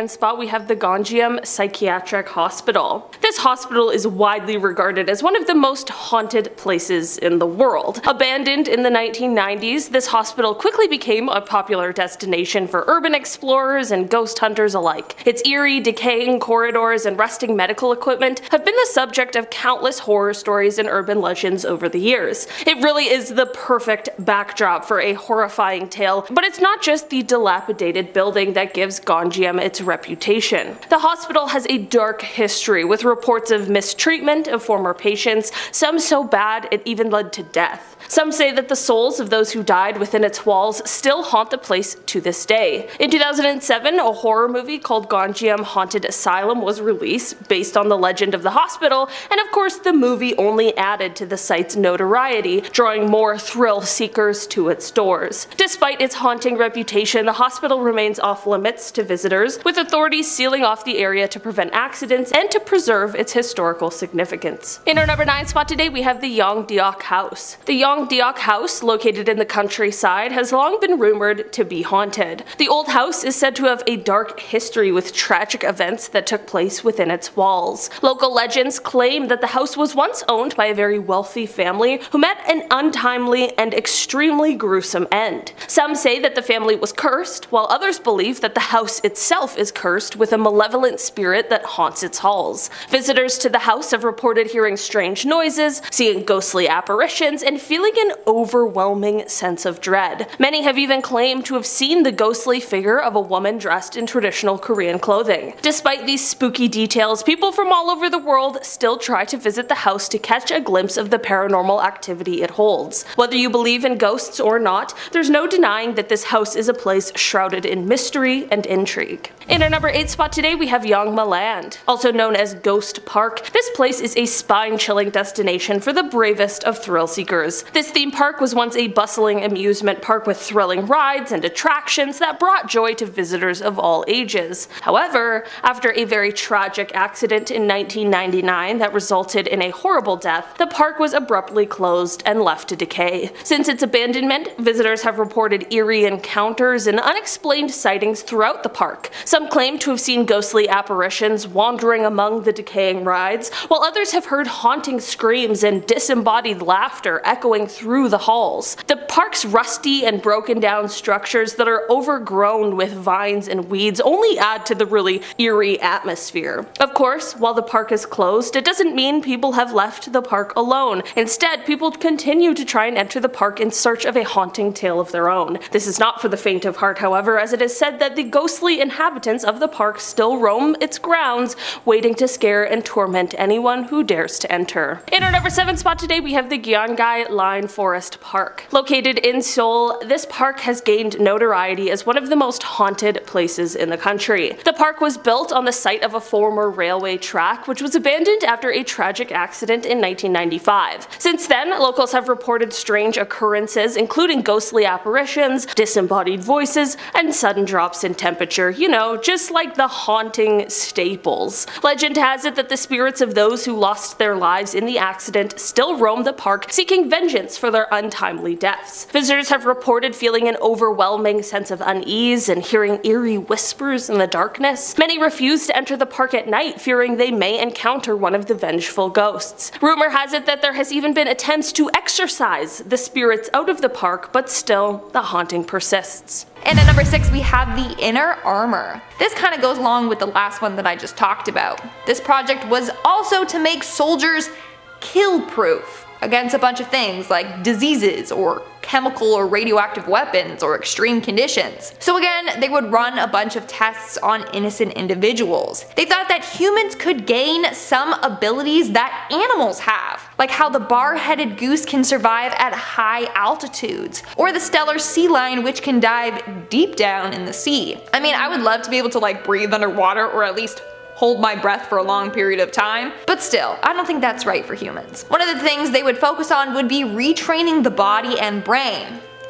spot we have the Gonium Psychiatric Hospital. This hospital is widely regarded as one of the most haunted places in the world. Abandoned in the 1990s, this hospital quickly became a popular destination for urban explorers and ghost hunters alike. Its eerie, decaying corridors and rusting medical equipment have been the subject of countless horror stories and urban legends over the years. It really is the perfect backdrop for a horrifying tale, but it's not just the dilapidated building that gives Gonium its reputation. The hospital has a dark history with reports of mistreatment of former patients, some so bad it even led to death. Some say that the souls of those who died within its walls still haunt the place to this day. In 2007, a horror movie called Gonium Haunted Asylum was released based on the legend of the hospital, and of course the movie only added to the site's notoriety, drawing more thrill seekers to its doors. Despite its haunting reputation, the hospital remains off limits to visitors, with authorities sealing off the area to prevent accidents and to preserve its historical significance. In our number 9 spot today, we have the Young-deok house. The Young-deok house, located in the countryside, has long been rumored to be haunted. The old house is said to have a dark history with tragic events that took place within its walls. Local legends claim that the house was once owned by a very wealthy family who met an untimely and extremely gruesome end. Some say that the family was cursed, while others believe that the house itself is cursed with a malevolent spirit that haunts its halls. Visitors to the house have reported hearing strange noises, seeing ghostly apparitions, and feeling an overwhelming sense of dread. Many have even claimed to have seen the ghostly figure of a woman dressed in traditional Korean clothing. Despite these spooky details, people from all over the world still try to visit the house to catch a glimpse of the paranormal activity it holds. Whether you believe in ghosts or not, there's no denying that this house is a place shrouded in mystery and intrigue. In our number 8 spot today, we have Yongma-land. Also known as Ghost Park, this place is a spine-chilling destination for the bravest of thrill seekers. This theme park was once a bustling amusement park with thrilling rides and attractions that brought joy to visitors of all ages. However, after a very tragic accident in 1999 that resulted in a horrible death, the park was abruptly closed and left to decay. Since its abandonment, visitors have reported eerie encounters and unexplained sightings throughout the park. Some claim to have seen ghostly apparitions wandering among the decaying rides, while others have heard haunting screams and disembodied laughter echoing through the halls. The park's rusty and broken down structures that are overgrown with vines and weeds only add to the really eerie atmosphere. Of course, while the park is closed, it doesn't mean people have left the park alone. Instead, people continue to try and enter the park in search of a haunting tale of their own. This is not for the faint of heart, however, as it is said that the ghostly inhabitants of the park still roam its grounds, waiting to scare and torment anyone who dares to enter. In our number 7 spot today, we have the Gyeonggi Line Forest Park. Located in Seoul, this park has gained notoriety as one of the most haunted places in the country. The park was built on the site of a former railway track, which was abandoned after a tragic accident in 1995. Since then, locals have reported strange occurrences, including ghostly apparitions, disembodied voices, and sudden drops in temperature. You know, just like the haunting staples. Legend has it that the spirits of those who lost their lives in the accident still roam the park, seeking vengeance for their untimely deaths. Visitors have reported feeling an overwhelming sense of unease and hearing eerie whispers in the darkness. Many refuse to enter the park at night, fearing they may encounter one of the vengeful ghosts. Rumor has it that there has even been attempts to exorcise the spirits out of the park, but still, the haunting persists. And at number 6, we have the Inner Armor. This kind of goes along with the last one that I just talked about. This project was also to make soldiers kill-proof against a bunch of things like diseases or chemical or radioactive weapons or extreme conditions. So again, they would run a bunch of tests on innocent individuals. They thought that humans could gain some abilities that animals have, like how the bar-headed goose can survive at high altitudes, or the stellar sea lion which can dive deep down in the sea. I mean, I would love to be able to like breathe underwater, or at least hold my breath for a long period of time, but still, I don't think that's right for humans. One of the things they would focus on would be retraining the body and brain.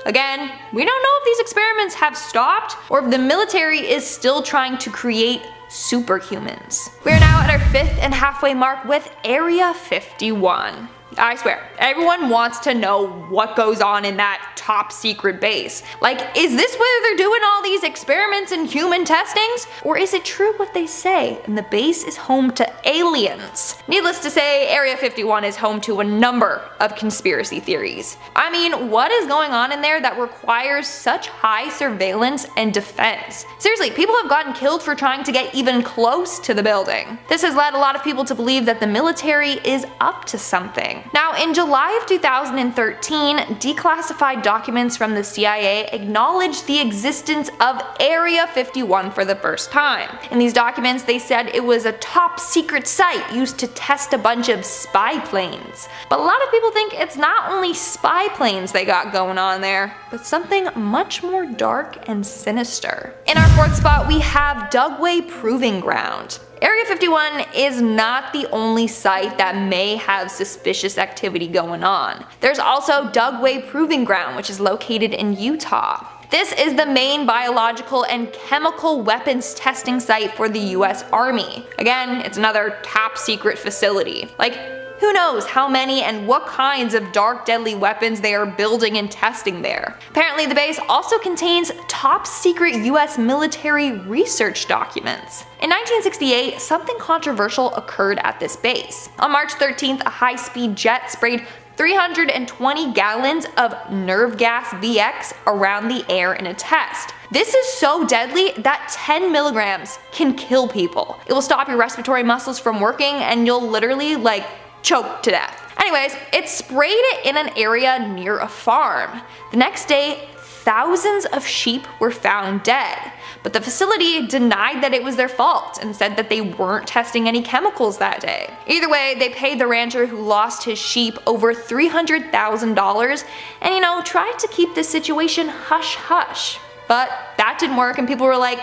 Again, we don't know if these experiments have stopped or if the military is still trying to create superhumans. We are now at our 5th and halfway mark with Area 51. I swear, everyone wants to know what goes on in that top secret base. Like, is this where they're doing all these experiments and human testings? Or is it true what they say and the base is home to aliens? Needless to say, Area 51 is home to a number of conspiracy theories. I mean, what is going on in there that requires such high surveillance and defense? Seriously, people have gotten killed for trying to get even close to the building. This has led a lot of people to believe that the military is up to something. Now, in July of 2013, declassified documents from the CIA acknowledged the existence of Area 51 for the first time. In these documents, they said it was a top secret site used to test a bunch of spy planes. But a lot of people think it's not only spy planes they got going on there, but something much more dark and sinister. In our fourth spot, we have Dugway Proving Ground. Area 51 is not the only site that may have suspicious activity going on. There's also Dugway Proving Ground, which is located in Utah. This is the main biological and chemical weapons testing site for the US Army. Again, it's another top secret facility. Like, who knows how many and what kinds of dark deadly weapons they are building and testing there. Apparently the base also contains top secret US military research documents. In 1968, something controversial occurred at this base. On March 13th, a high-speed jet sprayed 320 gallons of nerve gas VX around the air in a test. This is so deadly that 10 milligrams can kill people. It will stop your respiratory muscles from working and you'll literally choke to death. Anyways, it sprayed it in an area near a farm. The next day, thousands of sheep were found dead, but the facility denied that it was their fault and said that they weren't testing any chemicals that day. Either way, they paid the rancher who lost his sheep over $300,000 and, tried to keep this situation hush-hush. But that didn't work and people were like,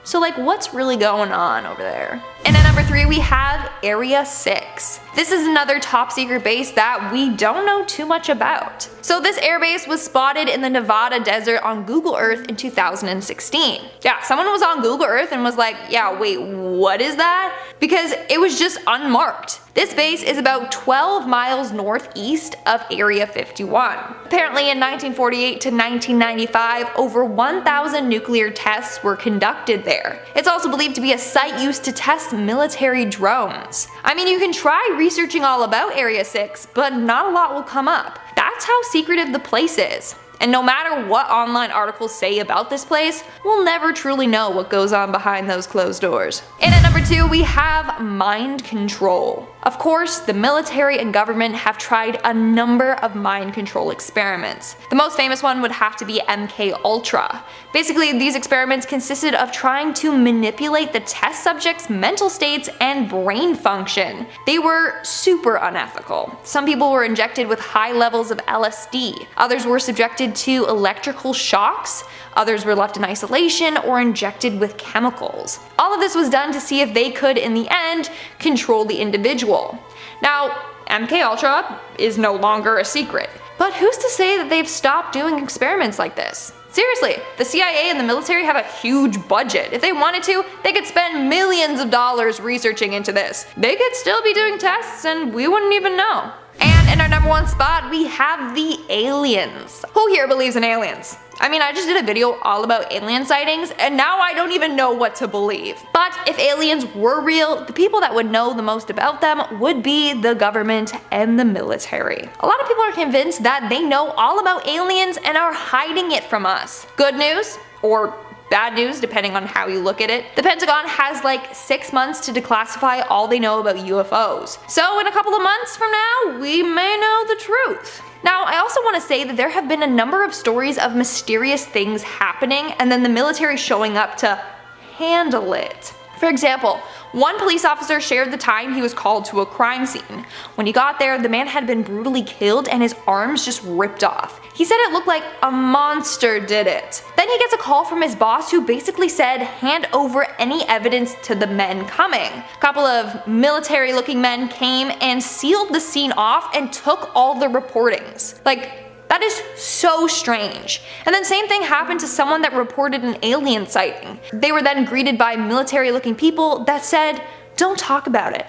so what's really going on over there? And at number 3 we have Area 6. This is another top secret base that we don't know too much about. So this airbase was spotted in the Nevada desert on Google Earth in 2016. Yeah, someone was on Google Earth and was like, yeah, wait, what is that? Because it was just unmarked. This base is about 12 miles northeast of Area 51. Apparently in 1948 to 1995, over 1,000 nuclear tests were conducted there. It's also believed to be a site used to test military drones. I mean, you can try researching all about Area 6, but not a lot will come up. That's how secretive the place is. And no matter what online articles say about this place, we'll never truly know what goes on behind those closed doors. And at number 2, we have mind control. Of course, the military and government have tried a number of mind control experiments. The most famous one would have to be MK-Ultra. Basically, these experiments consisted of trying to manipulate the test subjects' mental states and brain function. They were super unethical. Some people were injected with high levels of LSD. Others were subjected to electrical shocks. Others were left in isolation or injected with chemicals. All of this was done to see if they could, in the end, control the individual. Now, MK-Ultra is no longer a secret, but who's to say that they've stopped doing experiments like this? Seriously, the CIA and the military have a huge budget. If they wanted to, they could spend millions of dollars researching into this. They could still be doing tests and we wouldn't even know. And in our number 1 spot, we have the aliens. Who here believes in aliens? I mean, I just did a video all about alien sightings, and now I don't even know what to believe. But if aliens were real, the people that would know the most about them would be the government and the military. A lot of people are convinced that they know all about aliens and are hiding it from us. Good news, or bad news depending on how you look at it, the Pentagon has 6 months to declassify all they know about UFOs. So in a couple of months from now, we may know the truth. Now, I also want to say that there have been a number of stories of mysterious things happening and then the military showing up to handle it. For example, one police officer shared the time he was called to a crime scene. When he got there, the man had been brutally killed and his arms just ripped off. He said it looked like a monster did it. Then he gets a call from his boss who basically said, hand over any evidence to the men coming. A couple of military looking men came and sealed the scene off and took all the reportings. That is so strange. And then same thing happened to someone that reported an alien sighting. They were then greeted by military looking people that said, don't talk about it.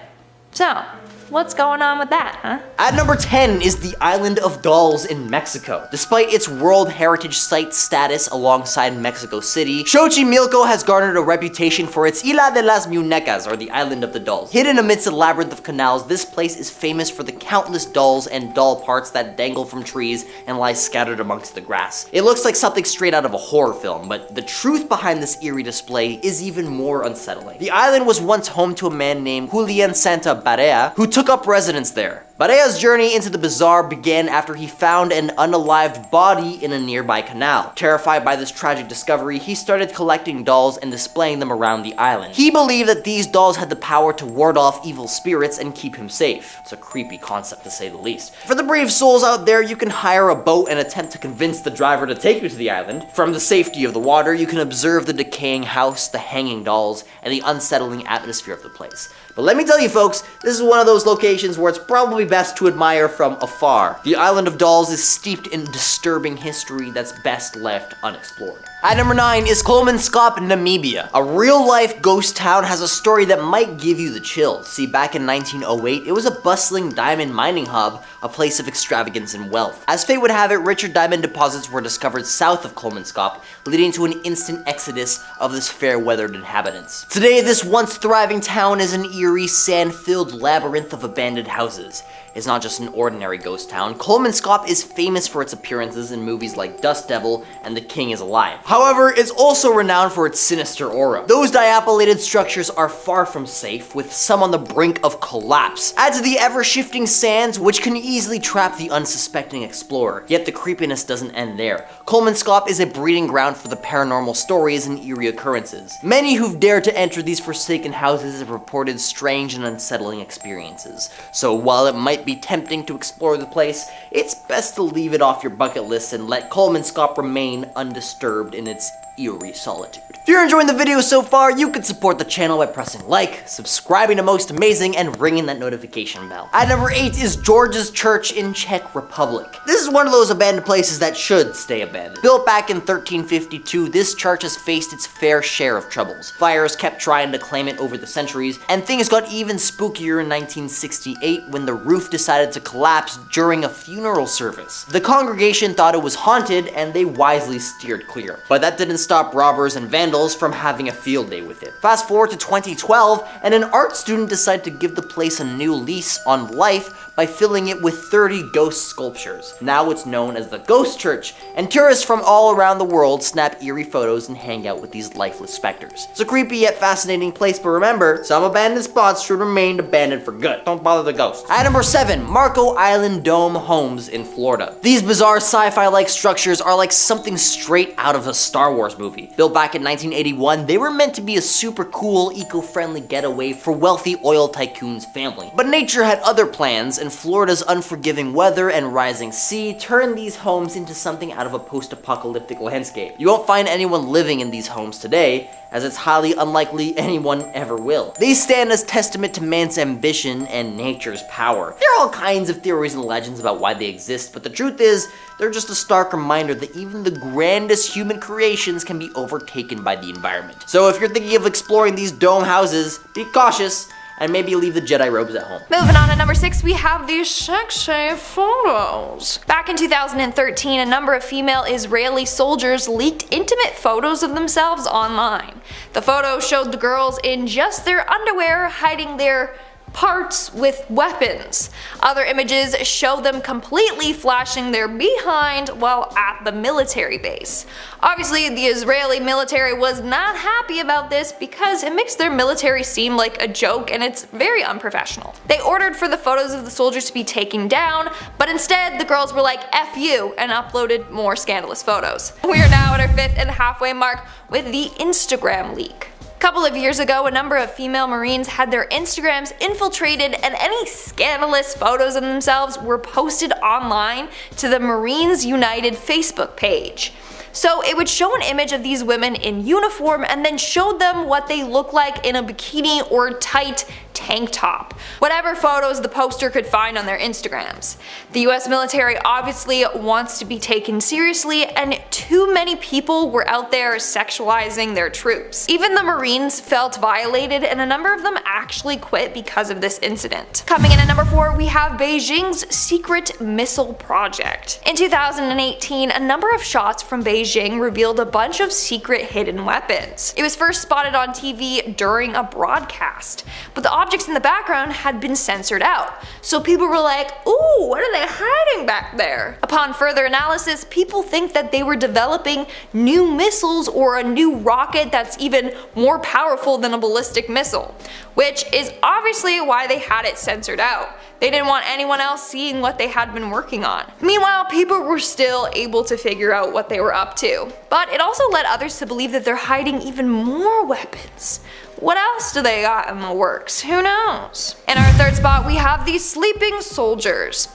So, What's going on with that, huh? At number 10 is the Island of Dolls in Mexico. Despite its World Heritage Site status alongside Mexico City, Xochimilco has garnered a reputation for its Isla de las Muñecas, or the Island of the Dolls. Hidden amidst a labyrinth of canals, this place is famous for the countless dolls and doll parts that dangle from trees and lie scattered amongst the grass. It looks like something straight out of a horror film, but the truth behind this eerie display is even more unsettling. The island was once home to a man named Julian Santa Barea, who took up residence there. Barea's journey into the bizarre began after he found an unalived body in a nearby canal. Terrified by this tragic discovery, he started collecting dolls and displaying them around the island. He believed that these dolls had the power to ward off evil spirits and keep him safe. It's a creepy concept to say the least. For the brave souls out there, you can hire a boat and attempt to convince the driver to take you to the island. From the safety of the water, you can observe the decaying house, the hanging dolls, and the unsettling atmosphere of the place. But let me tell you folks, this is one of those locations where it's probably best to admire from afar. The Island of Dolls is steeped in disturbing history that's best left unexplored. At number 9 is Kolmanskop, Namibia. A real-life ghost town has a story that might give you the chills. See, back in 1908, it was a bustling diamond mining hub, a place of extravagance and wealth. As fate would have it, richer diamond deposits were discovered south of Kolmanskop, leading to an instant exodus of this fair-weathered inhabitants. Today, this once thriving town is an eerie, sand-filled labyrinth of abandoned houses. It's not just an ordinary ghost town. Kolmanskop is famous for its appearances in movies like Dust Devil and The King is Alive. However, it's also renowned for its sinister aura. Those dilapidated structures are far from safe, with some on the brink of collapse. Add to the ever-shifting sands, which can easily trap the unsuspecting explorer. Yet the creepiness doesn't end there. Kolmanskop is a breeding ground for the paranormal stories and eerie occurrences. Many who've dared to enter these forsaken houses have reported strange and unsettling experiences. So while it might be tempting to explore the place, it's best to leave it off your bucket list and let Kolmanskop remain undisturbed in its eerie solitude. If you're enjoying the video so far, you can support the channel by pressing like, subscribing to Most Amazing, and ringing that notification bell. At number 8 is George's Church in Czech Republic. This is one of those abandoned places that should stay abandoned. Built back in 1352, this church has faced its fair share of troubles. Fires kept trying to claim it over the centuries, and things got even spookier in 1968 when the roof decided to collapse during a funeral service. The congregation thought it was haunted, and they wisely steered clear. But that didn't stop robbers and vandals from having a field day with it. Fast forward to 2012, and an art student decided to give the place a new lease on life by filling it with 30 ghost sculptures. Now it's known as the Ghost Church, and tourists from all around the world snap eerie photos and hang out with these lifeless specters. It's a creepy yet fascinating place, but remember, some abandoned spots should remain abandoned for good. Don't bother the ghosts. At number 7, Marco Island Dome Homes in Florida. These bizarre sci-fi-like structures are like something straight out of a Star Wars movie. Built back in 1981, they were meant to be a super cool, eco-friendly getaway for wealthy oil tycoons' family. But nature had other plans, and Florida's unforgiving weather and rising sea turned these homes into something out of a post-apocalyptic landscape. You won't find anyone living in these homes today, as it's highly unlikely anyone ever will. They stand as testament to man's ambition and nature's power. There are all kinds of theories and legends about why they exist, but the truth is, they're just a stark reminder that even the grandest human creations can be overtaken by the environment. So if you're thinking of exploring these dome houses, be cautious, and maybe leave the Jedi robes at home. Moving on to number 6, we have these sexy photos. Back in 2013, a number of female Israeli soldiers leaked intimate photos of themselves online. The photos showed the girls in just their underwear hiding their parts with weapons. Other images show them completely flashing their behind while at the military base. Obviously, the Israeli military was not happy about this because it makes their military seem like a joke and it's very unprofessional. They ordered for the photos of the soldiers to be taken down, but instead the girls were like F you and uploaded more scandalous photos. We are now at our 5th and halfway mark with the Instagram leak. A couple of years ago, a number of female Marines had their Instagrams infiltrated and any scandalous photos of themselves were posted online to the Marines United Facebook page. So it would show an image of these women in uniform and then show them what they look like in a bikini or tight tank top. Whatever photos the poster could find on their Instagrams. The US military obviously wants to be taken seriously, and too many people were out there sexualizing their troops. Even the Marines felt violated, and a number of them actually quit because of this incident. Coming in at number 4, we have Beijing's secret missile project. In 2018, a number of shots from Beijing revealed a bunch of secret hidden weapons. It was first spotted on TV during a broadcast, but the objects in the background had been censored out, so people were like, ooh, what are they hiding back there? Upon further analysis, people think that they were developing new missiles or a new rocket that's even more powerful than a ballistic missile, which is obviously why they had it censored out. They didn't want anyone else seeing what they had been working on. Meanwhile, people were still able to figure out what they were up to. But it also led others to believe that they're hiding even more weapons. What else do they got in the works? Who knows? In our third spot, we have these sleeping soldiers.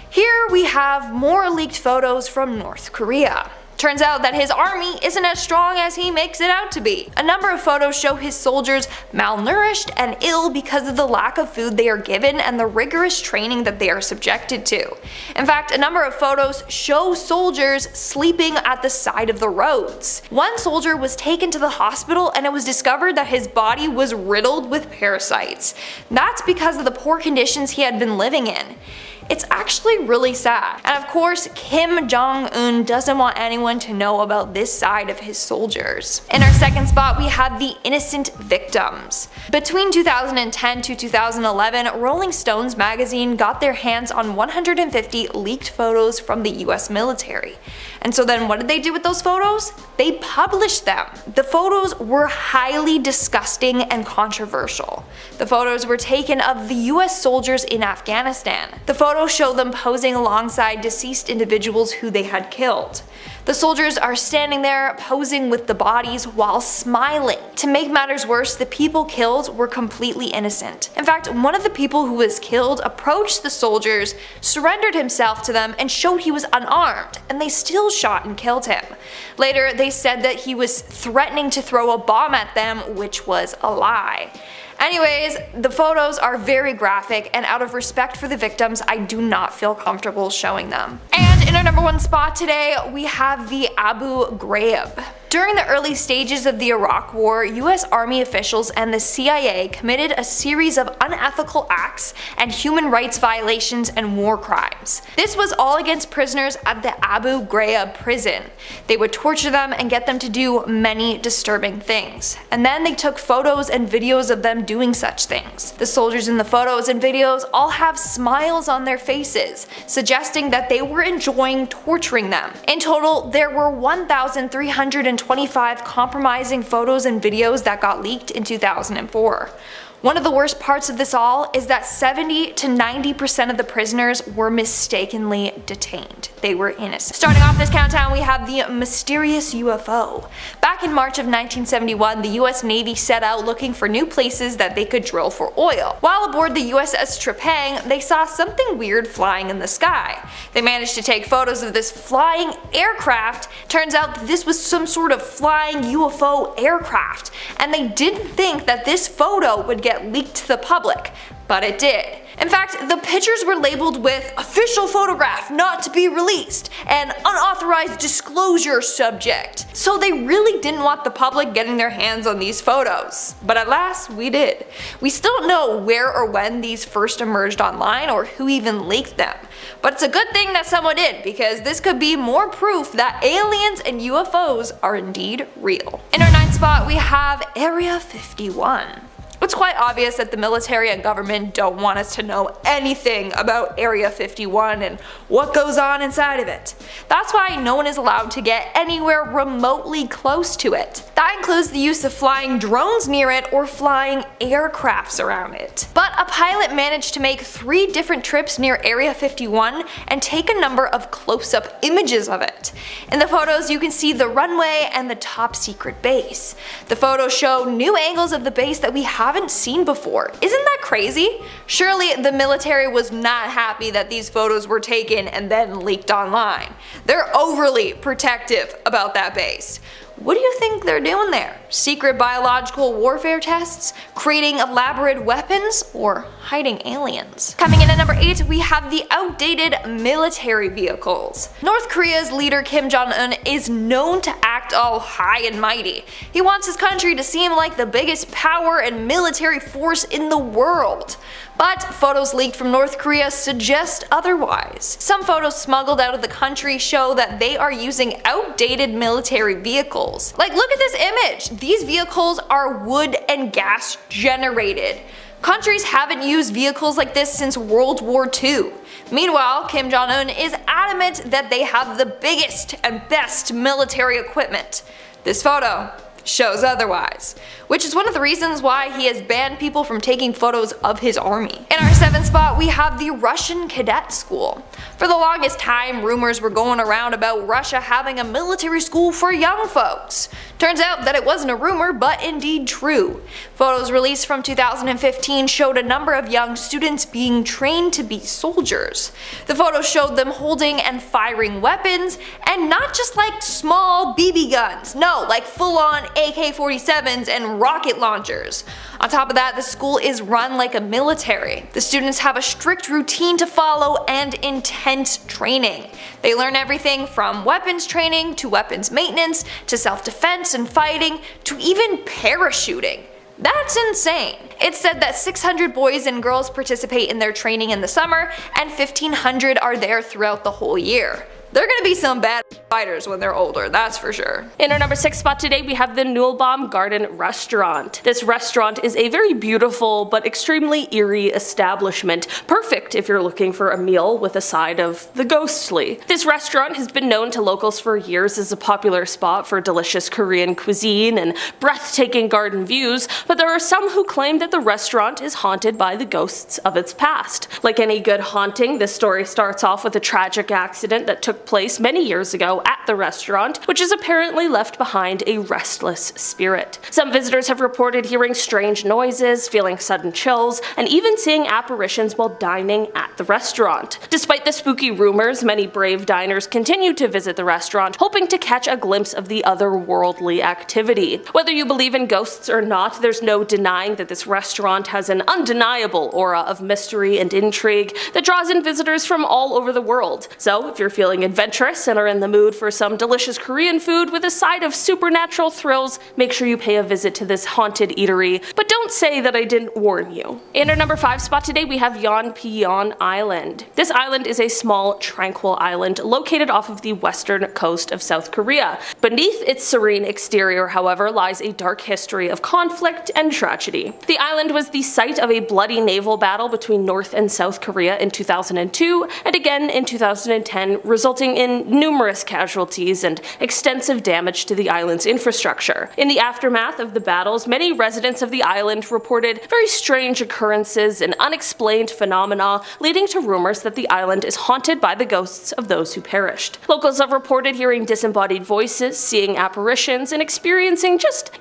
Here we have more leaked photos from North Korea. Turns out that his army isn't as strong as he makes it out to be. A number of photos show his soldiers malnourished and ill because of the lack of food they are given and the rigorous training that they are subjected to. In fact, a number of photos show soldiers sleeping at the side of the roads. One soldier was taken to the hospital and it was discovered that his body was riddled with parasites. That's because of the poor conditions he had been living in. It's actually really sad. And of course, Kim Jong-un doesn't want anyone to know about this side of his soldiers. In our second spot, we have the innocent victims. Between 2010 to 2011, Rolling Stones magazine got their hands on 150 leaked photos from the US military. And so then what did they do with those photos? They published them. The photos were highly disgusting and controversial. The photos were taken of the US soldiers in Afghanistan. The photos show them posing alongside deceased individuals who they had killed. The soldiers are standing there posing with the bodies while smiling. To make matters worse, the people killed were completely innocent. In fact, one of the people who was killed approached the soldiers, surrendered himself to them, and showed he was unarmed, and they still shot and killed him. Later, they said that he was threatening to throw a bomb at them, which was a lie. Anyways, the photos are very graphic, and out of respect for the victims, I do not feel comfortable showing them. And in our number 1 spot today, we have the Abu Ghraib. During the early stages of the Iraq War, US Army officials and the CIA committed a series of unethical acts and human rights violations and war crimes. This was all against prisoners at the Abu Ghraib prison. They would torture them and get them to do many disturbing things. And then they took photos and videos of them doing such things. The soldiers in the photos and videos all have smiles on their faces, suggesting that they were enjoying torturing them. In total, there were 1,325 compromising photos and videos that got leaked in 2004. One of the worst parts of this all is that 70 to 90% of the prisoners were mistakenly detained. They were innocent. Starting off this countdown, we have the mysterious UFO. Back in March of 1971, the US Navy set out looking for new places that they could drill for oil. While aboard the USS Trepang, they saw something weird flying in the sky. They managed to take photos of this flying aircraft. Turns out that this was some sort of flying UFO aircraft, and they didn't think that this photo would get leaked to the public, but it did. In fact, the pictures were labeled with official photograph not to be released and unauthorized disclosure subject. So they really didn't want the public getting their hands on these photos. But at last, we did. We still don't know where or when these first emerged online or who even leaked them. But it's a good thing that someone did, because this could be more proof that aliens and UFOs are indeed real. In our 9th spot, we have Area 51. It's quite obvious that the military and government don't want us to know anything about Area 51 and what goes on inside of it. That's why no one is allowed to get anywhere remotely close to it. That includes the use of flying drones near it or flying aircrafts around it. But a pilot managed to make 3 different trips near Area 51 and take a number of close-up images of it. In the photos, you can see the runway and the top secret base. The photos show new angles of the base that we have haven't seen before. Isn't that crazy? Surely the military was not happy that these photos were taken and then leaked online. They're overly protective about that base. What do you think they're doing there? Secret biological warfare tests? Creating elaborate weapons? Or hiding aliens? Coming in at number 8, we have the outdated military vehicles. North Korea's leader Kim Jong-un is known to act all high and mighty. He wants his country to seem like the biggest power and military force in the world. But photos leaked from North Korea suggest otherwise. Some photos smuggled out of the country show that they are using outdated military vehicles. Like, look at this image! These vehicles are wood and gas generated. Countries haven't used vehicles like this since World War II. Meanwhile, Kim Jong-un is adamant that they have the biggest and best military equipment. This photo shows otherwise, which is one of the reasons why he has banned people from taking photos of his army. In our 7th spot, we have the Russian cadet school. For the longest time, rumors were going around about Russia having a military school for young folks. Turns out that it wasn't a rumor, but indeed true. Photos released from 2015 showed a number of young students being trained to be soldiers. The photos showed them holding and firing weapons, and not just like small BB guns, no, like full-on AK-47s and rocket launchers. On top of that, the school is run like a military. The students have a strict routine to follow and intense training. They learn everything from weapons training to weapons maintenance to self-defense and fighting to even parachuting. That's insane. It's said that 600 boys and girls participate in their training in the summer and 1,500 are there throughout the whole year. They're gonna be some bad fighters when they're older, that's for sure. In our number 6 spot today, we have the Newbomb Garden restaurant. This restaurant is a very beautiful but extremely eerie establishment, perfect if you're looking for a meal with a side of the ghostly. This restaurant has been known to locals for years as a popular spot for delicious Korean cuisine and breathtaking garden views, but there are some who claim that the restaurant is haunted by the ghosts of its past. Like any good haunting, this story starts off with a tragic accident that took place many years ago at the restaurant, which has apparently left behind a restless spirit. Some visitors have reported hearing strange noises, feeling sudden chills, and even seeing apparitions while dining at the restaurant. Despite the spooky rumors, many brave diners continue to visit the restaurant, hoping to catch a glimpse of the otherworldly activity. Whether you believe in ghosts or not, there's no denying that this restaurant has an undeniable aura of mystery and intrigue that draws in visitors from all over the world. So if you're feeling adventurous and are in the mood for some delicious Korean food with a side of supernatural thrills, make sure you pay a visit to this haunted eatery, but don't say that I didn't warn you. In our number 5 spot today, we have Yeonpyeon Island. This island is a small, tranquil island located off of the western coast of South Korea. Beneath its serene exterior, however, lies a dark history of conflict and tragedy. The island was the site of a bloody naval battle between North and South Korea in 2002 and again in 2010, resulting in numerous casualties and extensive damage to the island's infrastructure. In the aftermath of the battles, many residents of the island reported very strange occurrences and unexplained phenomena, leading to rumors that the island is haunted by the ghosts of those who perished. Locals have reported hearing disembodied voices, seeing apparitions, and experiencing just,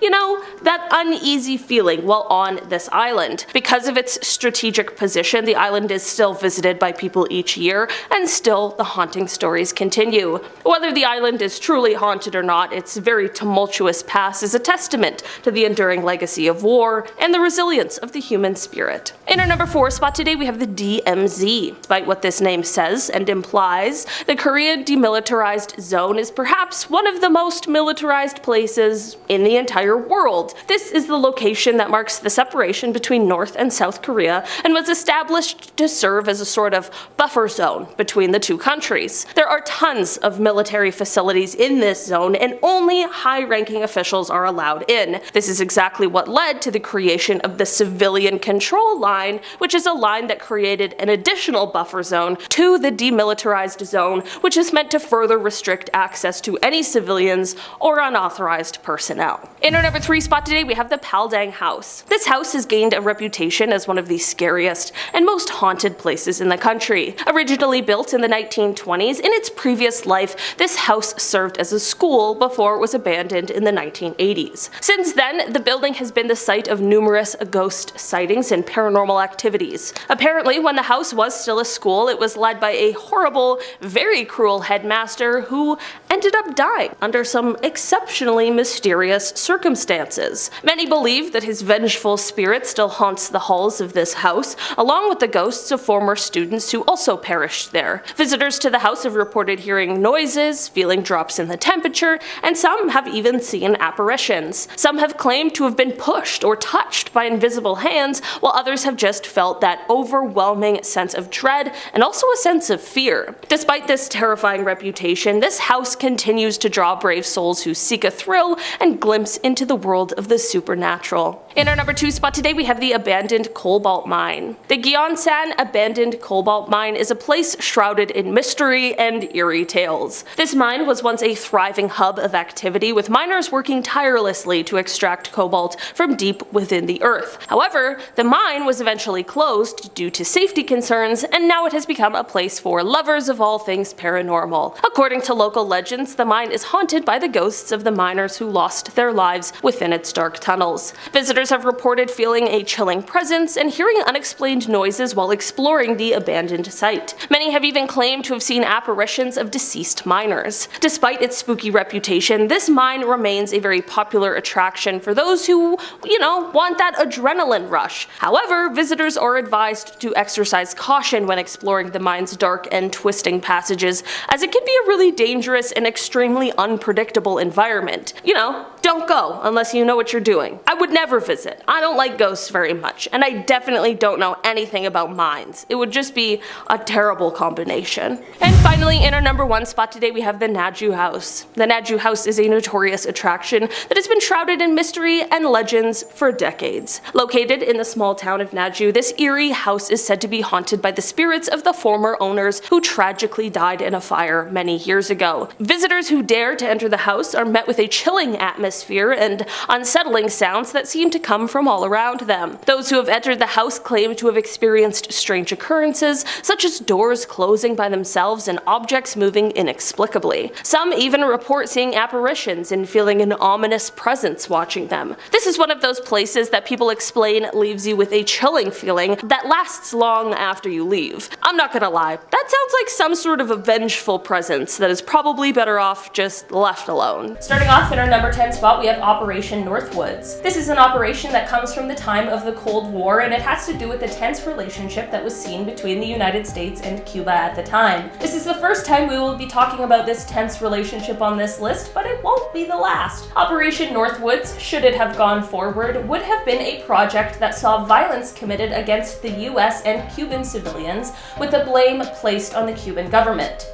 that uneasy feeling while on this island. Because of its strategic position, the island is still visited by people each year, and still the haunting stories continue. Whether the island is truly haunted or not, its very tumultuous past is a testament to the enduring legacy of war and the resilience of the human spirit. In our number 4 spot today, we have the DMZ. Despite what this name says and implies, the Korean Demilitarized Zone is perhaps one of the most militarized places in the entire world. This is the location that marks the separation between North and South Korea and was established to serve as a sort of buffer zone between the two countries. There are tons of military facilities in this zone, and only high-ranking officials are allowed in. This is exactly what led to the creation of the Civilian Control Line, which is a line that created an additional buffer zone to the Demilitarized Zone, which is meant to further restrict access to any civilians or unauthorized personnel. In our number 3 spot today, we have the Palang House. This house has gained a reputation as one of the scariest and most haunted places in the country. Originally built in the 1920s, in its previous life, this house served as a school before it was abandoned in the 1980s. Since then, the building has been the site of numerous ghost sightings and paranormal activities. Apparently, when the house was still a school, it was led by a horrible, very cruel headmaster who ended up dying under some exceptionally mysterious circumstances. Many believe that his vengeful spirit still haunts the halls of this house, along with the ghosts of former students who also perished there. Visitors to the house have reported hearing noises, feeling drops in the temperature, and some have even seen apparitions. Some have claimed to have been pushed or touched by invisible hands, while others have just felt that overwhelming sense of dread and also a sense of fear. Despite this terrifying reputation, this house continues to draw brave souls who seek a thrill and glimpse into the world of the supernatural. In our number 2 spot today, we have the abandoned Cobalt mine. The Gyeongsan abandoned Cobalt mine is a place shrouded in mystery and eerie tales. This mine was once a thriving hub of activity, with miners working tirelessly to extract cobalt from deep within the earth. However, the mine was eventually closed due to safety concerns, and now it has become a place for lovers of all things paranormal. According to local legends, the mine is haunted by the ghosts of the miners who lost their lives within its dark tunnels. Visitors have reported feeling a chilling presence and hearing unexplained noises while exploring the abandoned site. Many have even claimed to have seen apparitions of deceased miners. Despite its spooky reputation, this mine remains a very popular attraction for those who, want that adrenaline rush. However, visitors are advised to exercise caution when exploring the mine's dark and twisting passages, as it can be a really dangerous and extremely unpredictable environment. Don't go unless you know what you're doing. I would never visit. I don't like ghosts very much, and I definitely don't know anything about mines. It would just be a terrible combination. And finally, in our number 1 spot today, we have the Naju house. The Naju house is a notorious attraction that has been shrouded in mystery and legends for decades. Located in the small town of Naju, this eerie house is said to be haunted by the spirits of the former owners who tragically died in a fire many years ago. Visitors who dare to enter the house are met with a chilling atmosphere and unsettling sounds that seem to come from all around them. Those who have entered the house claim to have experienced strange occurrences, such as doors closing by themselves and objects moving inexplicably. Some even report seeing apparitions and feeling an ominous presence watching them. This is one of those places that people explain leaves you with a chilling feeling that lasts long after you leave. I'm not gonna lie, that sounds like some sort of a vengeful presence that is probably better off just left alone. Starting off in our number 10 spot, we have Operation Northwoods. This is an operation that comes from the time of the Cold War, and it has to do with the tense relationship that was seen between the United States and Cuba at the time. This is the first time we will be talking about this tense relationship on this list, but it won't be the last. Operation Northwoods, should it have gone forward, would have been a project that saw violence committed against the US and Cuban civilians, with the blame placed on the Cuban government.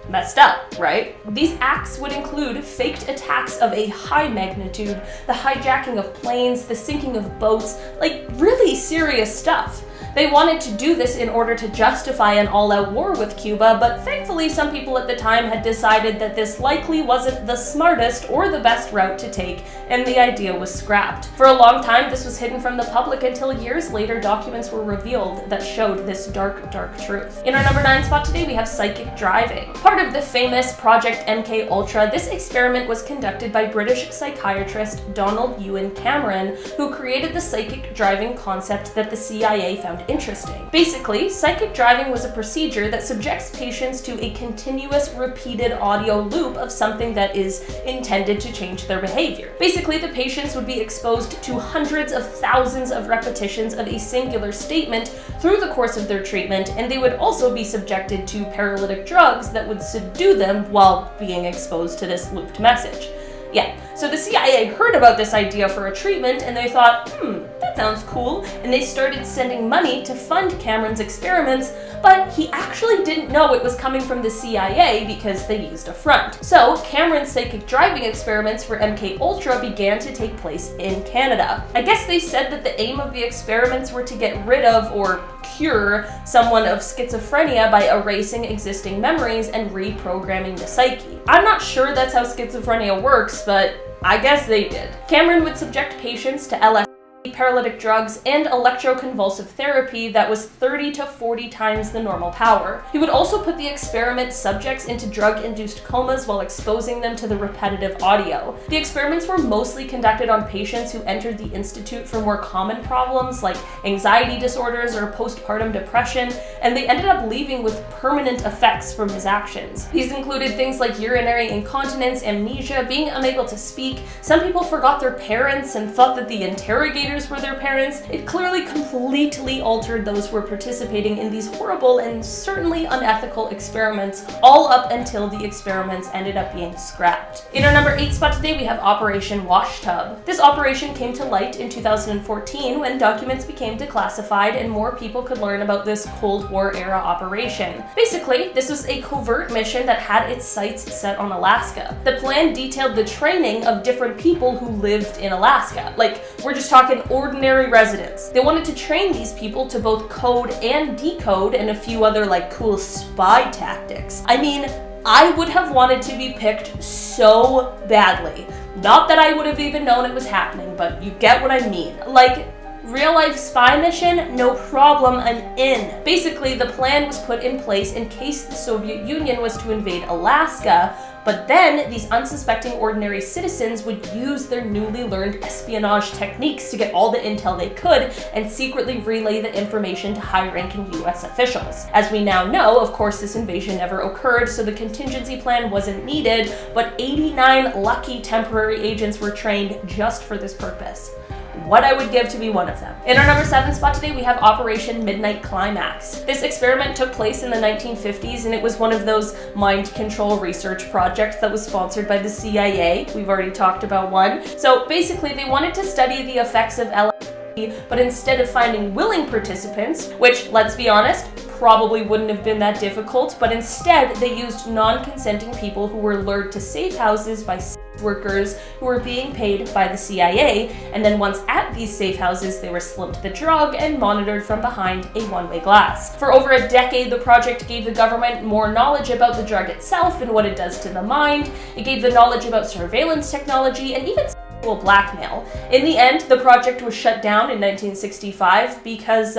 Messed up, right? These acts would include faked attacks of a high magnitude, the hijacking of planes, the sinking of boats, like really serious stuff. They wanted to do this in order to justify an all-out war with Cuba, but thankfully some people at the time had decided that this likely wasn't the smartest or the best route to take, and the idea was scrapped. For a long time, this was hidden from the public until years later documents were revealed that showed this dark, dark truth. In our number 9 spot today, we have psychic driving. Part of the famous Project MK Ultra, this experiment was conducted by British psychiatrist Donald Ewan Cameron, who created the psychic driving concept that the CIA found interesting. Basically, psychic driving was a procedure that subjects patients to a continuous repeated audio loop of something that is intended to change their behavior. Basically, the patients would be exposed to hundreds of thousands of repetitions of a singular statement through the course of their treatment, and they would also be subjected to paralytic drugs that would subdue them while being exposed to this looped message. Yeah, so the CIA heard about this idea for a treatment and they thought, that sounds cool, and they started sending money to fund Cameron's experiments, but he actually didn't know it was coming from the CIA because they used a front. So Cameron's psychic driving experiments for MK Ultra began to take place in Canada. I guess they said that the aim of the experiments were to get rid of or cure someone of schizophrenia by erasing existing memories and reprogramming the psyche. I'm not sure that's how schizophrenia works, but I guess they did. Cameron would subject patients to LSD paralytic drugs, and electroconvulsive therapy that was 30 to 40 times the normal power. He would also put the experiment subjects into drug-induced comas while exposing them to the repetitive audio. The experiments were mostly conducted on patients who entered the institute for more common problems like anxiety disorders or postpartum depression, and they ended up leaving with permanent effects from his actions. These included things like urinary incontinence, amnesia, being unable to speak. Some people forgot their parents and thought that the interrogators were their parents. It clearly completely altered those who were participating in these horrible and certainly unethical experiments, all up until the experiments ended up being scrapped. In our number 8 spot today, we have Operation Washtub. This operation came to light in 2014 when documents became declassified and more people could learn about this Cold War era operation. Basically, this was a covert mission that had its sights set on Alaska. The plan detailed the training of different people who lived in Alaska. Like, we're just talking ordinary residents. They wanted to train these people to both code and decode and a few other like cool spy tactics. I mean, I would have wanted to be picked so badly. Not that I would have even known it was happening, but you get what I mean. Like, real life spy mission, no problem, I'm in. Basically, the plan was put in place in case the Soviet Union was to invade Alaska, but then these unsuspecting ordinary citizens would use their newly learned espionage techniques to get all the intel they could and secretly relay the information to high-ranking US officials. As we now know, of course, this invasion never occurred, so the contingency plan wasn't needed, but 89 lucky temporary agents were trained just for this purpose. What I would give to be one of them. In our number 7 spot today, we have Operation Midnight Climax. This experiment took place in the 1950s, and it was one of those mind control research projects that was sponsored by the CIA. We've already talked about one. So basically, they wanted to study the effects of LSD, but instead of finding willing participants, which, let's be honest, probably wouldn't have been that difficult, but instead they used non-consenting people who were lured to safe houses by workers who were being paid by the CIA, and then once at these safe houses, they were slipped the drug and monitored from behind a one-way glass. For over a decade, the project gave the government more knowledge about the drug itself and what it does to the mind. It gave the knowledge about surveillance technology and even sexual blackmail. In the end, the project was shut down in 1965 because,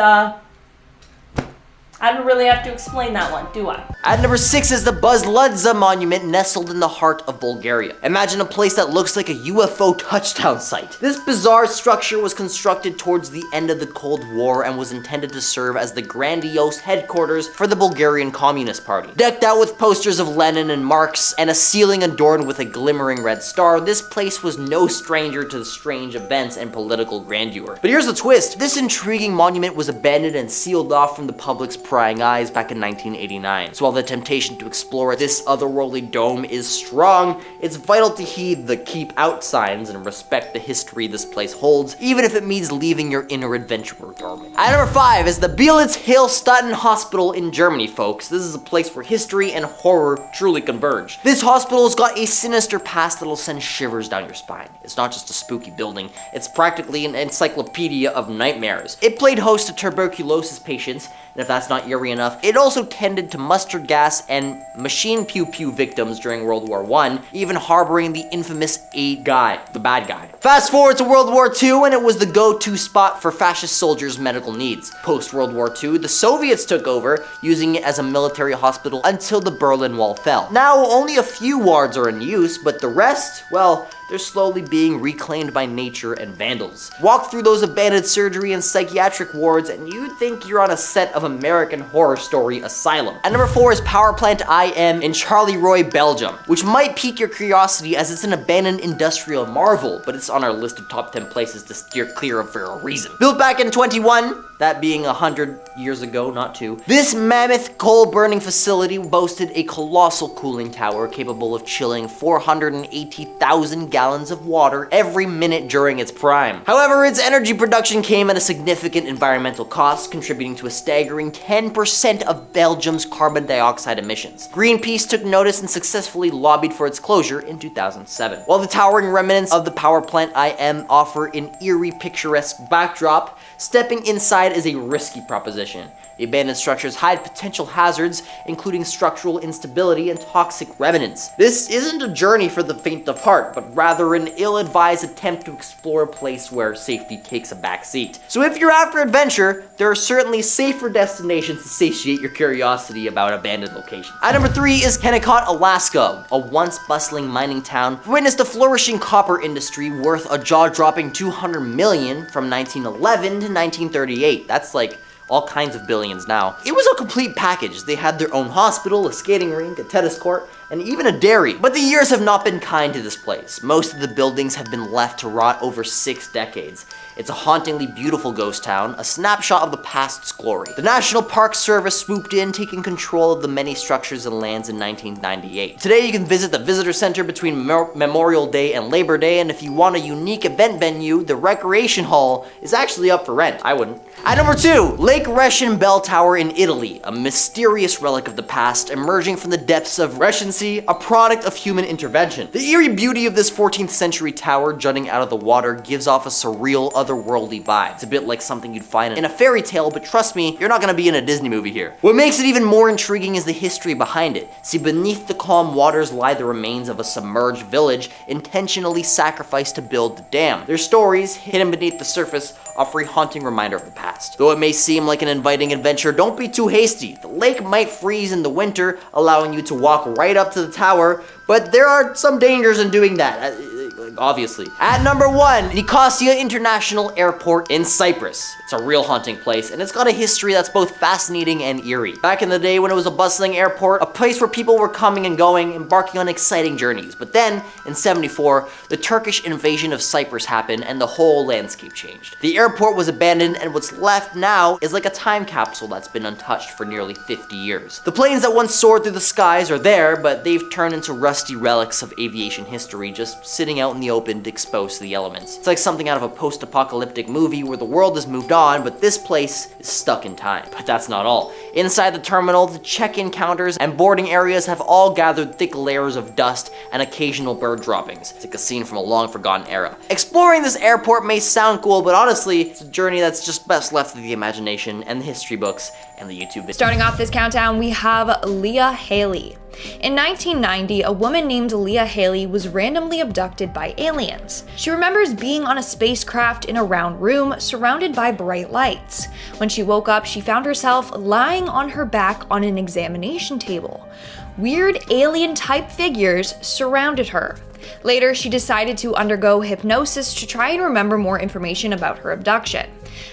I don't really have to explain that one, do I? At number 6 is the Buzludzha monument nestled in the heart of Bulgaria. Imagine a place that looks like a UFO touchdown site. This bizarre structure was constructed towards the end of the Cold War and was intended to serve as the grandiose headquarters for the Bulgarian Communist Party. Decked out with posters of Lenin and Marx and a ceiling adorned with a glimmering red star, this place was no stranger to the strange events and political grandeur. But here's the twist. This intriguing monument was abandoned and sealed off from the public's prying eyes back in 1989. So while the temptation to explore this otherworldly dome is strong, it's vital to heed the keep out signs and respect the history this place holds, even if it means leaving your inner adventurer dormant. At number 5 is the Belit Hill Stutton Hospital in Germany, folks. This is a place where history and horror truly converge. This hospital's got a sinister past that'll send shivers down your spine. It's not just a spooky building, it's practically an encyclopedia of nightmares. It played host to tuberculosis patients, and if that's not eerie enough, it also tended to mustard gas and machine pew-pew victims during World War I, even harboring the infamous guy, the bad guy. Fast forward to World War II, and it was the go-to spot for fascist soldiers' medical needs. Post-World War II, the Soviets took over, using it as a military hospital until the Berlin Wall fell. Now, only a few wards are in use, but the rest, well, they're slowly being reclaimed by nature and vandals. Walk through those abandoned surgery and psychiatric wards and you'd think you're on a set of American Horror Story Asylum. At number 4 is Power Plant IM in Charleroi, Belgium, which might pique your curiosity as it's an abandoned industrial marvel, but it's on our list of top 10 places to steer clear of for a reason. Built back in 21, that being 100 years ago, not 2, this mammoth coal-burning facility boasted a colossal cooling tower capable of chilling 480,000 gallons of water every minute during its prime. However, its energy production came at a significant environmental cost, contributing to a staggering 10% of Belgium's carbon dioxide emissions. Greenpeace took notice and successfully lobbied for its closure in 2007. While the towering remnants of the power plant IM offer an eerie, picturesque backdrop, stepping inside is a risky proposition. The abandoned structures hide potential hazards, including structural instability and toxic remnants. This isn't a journey for the faint of heart, but rather an ill-advised attempt to explore a place where safety takes a backseat. So if you're after adventure, there are certainly safer destinations to satiate your curiosity about abandoned locations. At number 3 is Kennicott, Alaska, a once bustling mining town, witnessed a flourishing copper industry worth a jaw-dropping $200 million from 1911 to 1938. That's like all kinds of billions now. It was a complete package. They had their own hospital, a skating rink, a tennis court, and even a dairy. But the years have not been kind to this place. Most of the buildings have been left to rot over 6 decades. It's a hauntingly beautiful ghost town, a snapshot of the past's glory. The National Park Service swooped in, taking control of the many structures and lands in 1998. Today you can visit the visitor center between Memorial Day and Labor Day, and if you want a unique event venue, the Recreation Hall is actually up for rent. I wouldn't. At number 2, Lake Reshen Bell Tower in Italy, a mysterious relic of the past emerging from the depths of Reshency, a product of human intervention. The eerie beauty of this 14th century tower jutting out of the water gives off a surreal, otherworldly vibe. It's a bit like something you'd find in a fairy tale, but trust me, you're not gonna be in a Disney movie here. What makes it even more intriguing is the history behind it. See, beneath the calm waters lie the remains of a submerged village intentionally sacrificed to build the dam. Their stories, hidden beneath the surface, offer a haunting reminder of the past. Though it may seem like an inviting adventure, don't be too hasty. The lake might freeze in the winter, allowing you to walk right up to the tower, but there are some dangers in doing that, obviously. At number 1, Nicosia International Airport in Cyprus. It's a real haunting place, and it's got a history that's both fascinating and eerie. Back in the day when it was a bustling airport, a place where people were coming and going, embarking on exciting journeys. But then, in '74, the Turkish invasion of Cyprus happened, and the whole landscape changed. The airport was abandoned, and what's left now is like a time capsule that's been untouched for nearly 50 years. The planes that once soared through the skies are there, but they've turned into rusty relics of aviation history, just sitting out in the open exposed to the elements. It's like something out of a post-apocalyptic movie where the world has moved on, but this place is stuck in time. But that's not all. Inside the terminal, the check-in counters and boarding areas have all gathered thick layers of dust and occasional bird droppings. It's like a scene from a long-forgotten era. Exploring this airport may sound cool, but honestly, it's a journey that's just best left to the imagination and the history books and the YouTube videos. Starting off this countdown, we have Leah Haley. In 1990, a woman named Leah Haley was randomly abducted by aliens. She remembers being on a spacecraft in a round room surrounded by bright lights. When she woke up, she found herself lying on her back on an examination table. Weird alien-type figures surrounded her. Later, she decided to undergo hypnosis to try and remember more information about her abduction.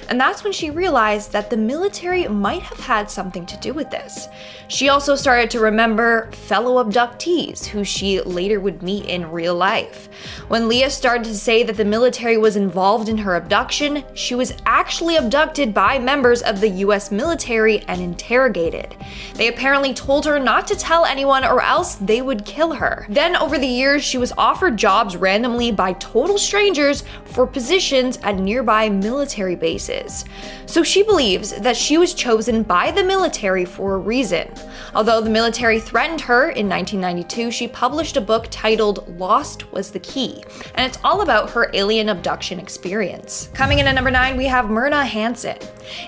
And that's when she realized that the military might have had something to do with this. She also started to remember fellow abductees who she later would meet in real life. When Leah started to say that the military was involved in her abduction, she was actually abducted by members of the US military and interrogated. They apparently told her not to tell anyone or else they would kill her. Then over the years, she was offered jobs randomly by total strangers for positions at nearby military bases. So she believes that she was chosen by the military for a reason. Although the military threatened her in 1992, she published a book titled Lost Was the Key, and it's all about her alien abduction experience. Coming in at number 9, we have Myrna Hansen.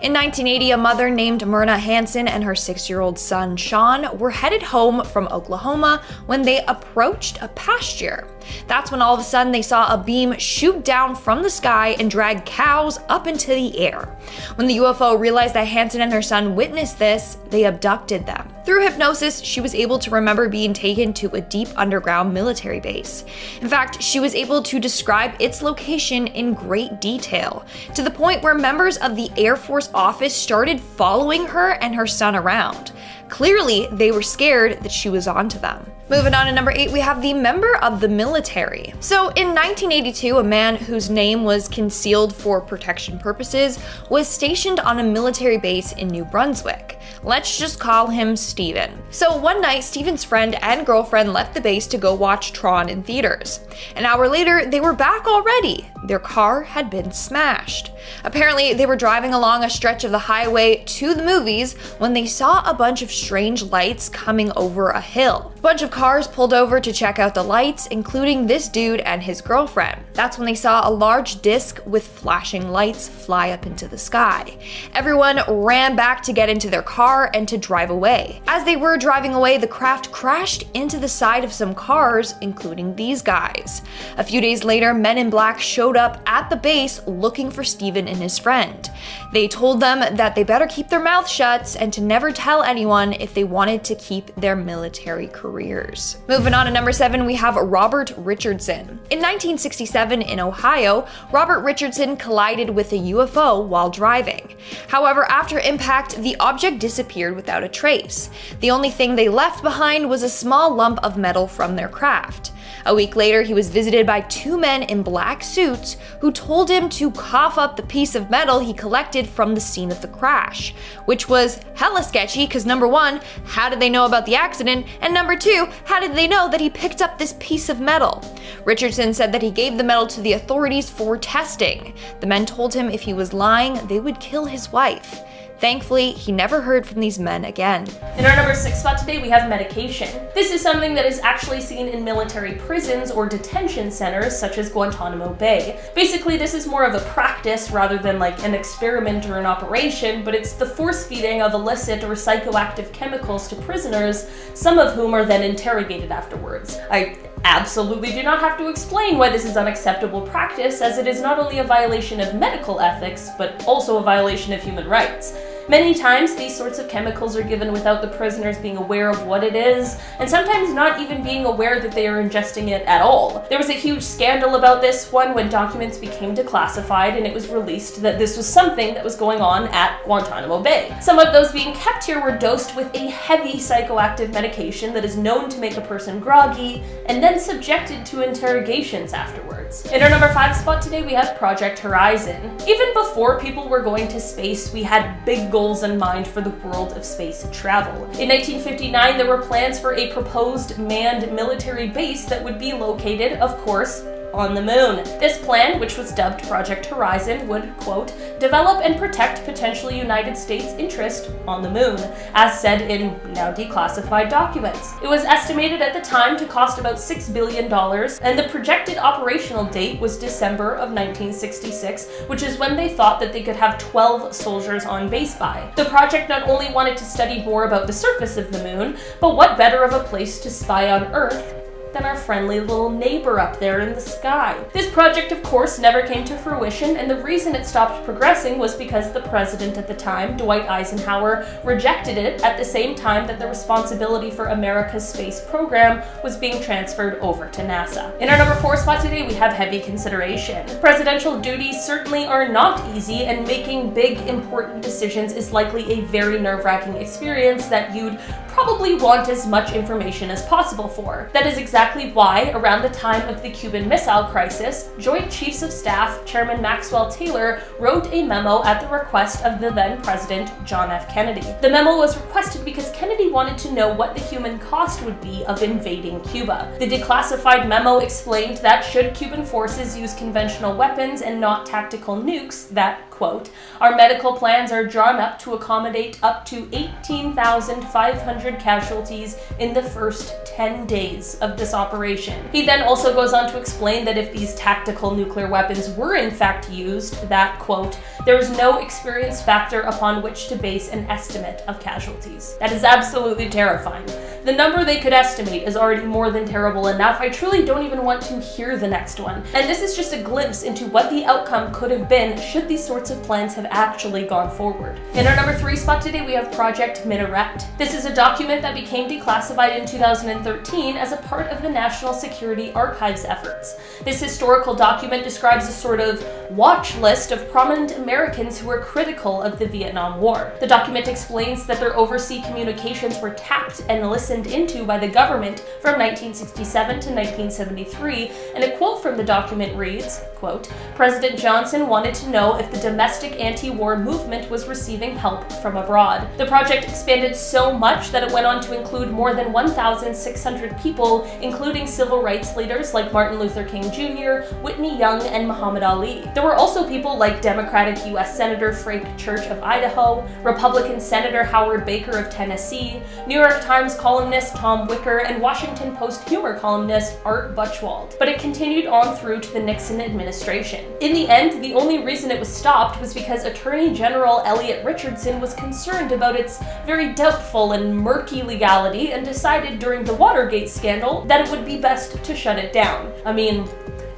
In 1980, a mother named Myrna Hansen and her 6-year-old son Sean were headed home from Oklahoma when they approached a pasture. That's when all of a sudden they saw a beam shoot down from the sky and drag cows up into the air. When the UFO realized that Hansen and her son witnessed this, they abducted them. Through hypnosis, she was able to remember being taken to a deep underground military base. In fact, she was able to describe its location in great detail, to the point where members of the Air Force office started following her and her son around. Clearly, they were scared that she was onto them. Moving on to number 8, we have the member of the military. So in 1982, a man whose name was concealed for protection purposes was stationed on a military base in New Brunswick. Let's just call him Steven. So one night, Steven's friend and girlfriend left the base to go watch Tron in theaters. An hour later, they were back already. Their car had been smashed. Apparently, they were driving along a stretch of the highway to the movies when they saw a bunch of strange lights coming over a hill. A bunch of cars pulled over to check out the lights, including this dude and his girlfriend. That's when they saw a large disc with flashing lights fly up into the sky. Everyone ran back to get into their car and to drive away. As they were driving away, the craft crashed into the side of some cars, including these guys. A few days later, men in black showed up at the base looking for Steven and his friend. They told them that they better keep their mouths shut and to never tell anyone if they wanted to keep their military careers. Moving on to number 7, we have Robert Richardson. In 1967 in Ohio, Robert Richardson collided with a UFO while driving. However, after impact, the object disappeared without a trace. The only thing they left behind was a small lump of metal from their craft. A week later, he was visited by 2 men in black suits who told him to cough up the piece of metal he collected from the scene of the crash, which was hella sketchy because number 1, how did they know about the accident? And number 2, how did they know that he picked up this piece of metal? Richardson said that he gave the metal to the authorities for testing. The men told him if he was lying, they would kill his wife. Thankfully, he never heard from these men again. In our number 6 spot today, we have medication. This is something that is actually seen in military prisons or detention centers such as Guantanamo Bay. Basically, this is more of a practice rather than like an experiment or an operation, but it's the force feeding of illicit or psychoactive chemicals to prisoners, some of whom are then interrogated afterwards. I absolutely do not have to explain why this is unacceptable practice, as it is not only a violation of medical ethics, but also a violation of human rights. Many times, these sorts of chemicals are given without the prisoners being aware of what it is, and sometimes not even being aware that they are ingesting it at all. There was a huge scandal about this one when documents became declassified and it was released that this was something that was going on at Guantanamo Bay. Some of those being kept here were dosed with a heavy psychoactive medication that is known to make a person groggy, and then subjected to interrogations afterwards. In our number 5 spot today, we have Project Horizon. Even before people were going to space, we had big goals in mind for the world of space travel. In 1959, there were plans for a proposed manned military base that would be located, of course, on the moon. This plan, which was dubbed Project Horizon, would, quote, develop and protect potentially United States interest on the moon, as said in now declassified documents. It was estimated at the time to cost about $6 billion, and the projected operational date was December of 1966, which is when they thought that they could have 12 soldiers on base by. The project not only wanted to study more about the surface of the moon, but what better of a place to spy on Earth than our friendly little neighbor up there in the sky. This project, of course, never came to fruition, and the reason it stopped progressing was because the president at the time, Dwight Eisenhower, rejected it at the same time that the responsibility for America's space program was being transferred over to NASA. In our number 4 spot today, we have heavy consideration. Presidential duties certainly are not easy, and making big, important decisions is likely a very nerve-wracking experience that you'd probably want as much information as possible for. That is exactly why, around the time of the Cuban Missile Crisis, Joint Chiefs of Staff Chairman Maxwell Taylor wrote a memo at the request of the then President John F. Kennedy. The memo was requested because Kennedy wanted to know what the human cost would be of invading Cuba. The declassified memo explained that should Cuban forces use conventional weapons and not tactical nukes, that, quote, our medical plans are drawn up to accommodate up to 18,500 casualties in the first 10 days of this operation. He then also goes on to explain that if these tactical nuclear weapons were in fact used, that, quote, there is no experience factor upon which to base an estimate of casualties. That is absolutely terrifying. The number they could estimate is already more than terrible enough. I truly don't even want to hear the next one. And this is just a glimpse into what the outcome could have been should these sorts of plans have actually gone forward. In our number 3 spot today, we have Project Minaret. This is a document that became declassified in 2013 as a part of the National Security Archives efforts. This historical document describes a sort of watch list of prominent Americans who were critical of the Vietnam War. The document explains that their overseas communications were tapped and listened into by the government from 1967 to 1973, and a quote from the document reads, quote, "President Johnson wanted to know if the domestic anti-war movement was receiving help from abroad." The project expanded so much that it went on to include more than 1,600 people, including civil rights leaders like Martin Luther King Jr., Whitney Young, and Muhammad Ali. There were also people like Democratic U.S. Senator Frank Church of Idaho, Republican Senator Howard Baker of Tennessee, New York Times columnist Tom Wicker, and Washington Post humor columnist Art Buchwald. But it continued on through to the Nixon administration. In the end, the only reason it was stopped was because Attorney General Elliot Richardson was concerned about its very doubtful and murky legality and decided during the Watergate scandal that it would be best to shut it down. I mean,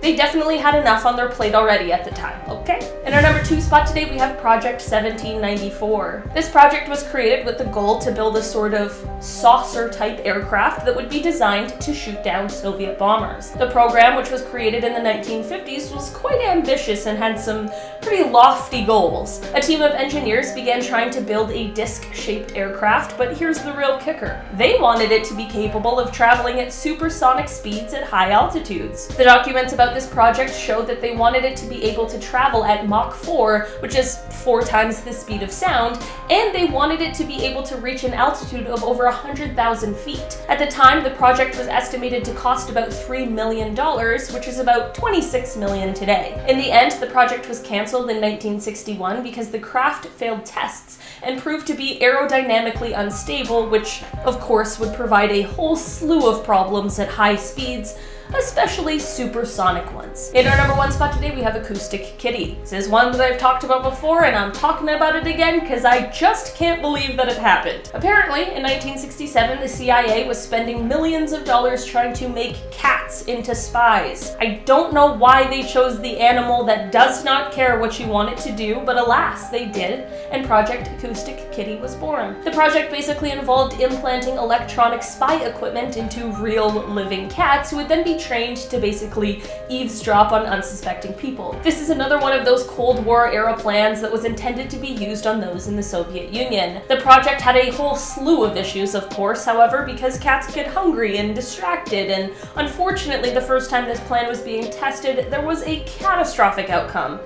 they definitely had enough on their plate already at the time, okay? In our number 2 spot today, we have Project 1794. This project was created with the goal to build a sort of saucer-type aircraft that would be designed to shoot down Soviet bombers. The program, which was created in the 1950s, was quite ambitious and had some pretty lofty goals. A team of engineers began trying to build a disc-shaped aircraft, but here's the real kicker. They wanted it to be capable of traveling at supersonic speeds at high altitudes. The documents about this project showed that they wanted it to be able to travel at Mach 4, which is 4 times the speed of sound, and they wanted it to be able to reach an altitude of over 100,000 feet. At the time, the project was estimated to cost about $3 million, which is about $26 million today. In the end, the project was cancelled in 1961 because the craft failed tests and proved to be aerodynamically unstable, which of course would provide a whole slew of problems at high speeds, especially supersonic ones. In our number 1 spot today, we have Acoustic Kitty. This is one that I've talked about before, and I'm talking about it again because I just can't believe that it happened. Apparently, in 1967, the CIA was spending millions of dollars trying to make cats into spies. I don't know why they chose the animal that does not care what you want it to do, but alas, they did, and Project Acoustic Kitty was born. The project basically involved implanting electronic spy equipment into real living cats who would then be trained to basically eavesdrop on unsuspecting people. This is another one of those Cold War era plans that was intended to be used on those in the Soviet Union. The project had a whole slew of issues, of course, however, because cats get hungry and distracted, and unfortunately the first time this plan was being tested, there was a catastrophic outcome.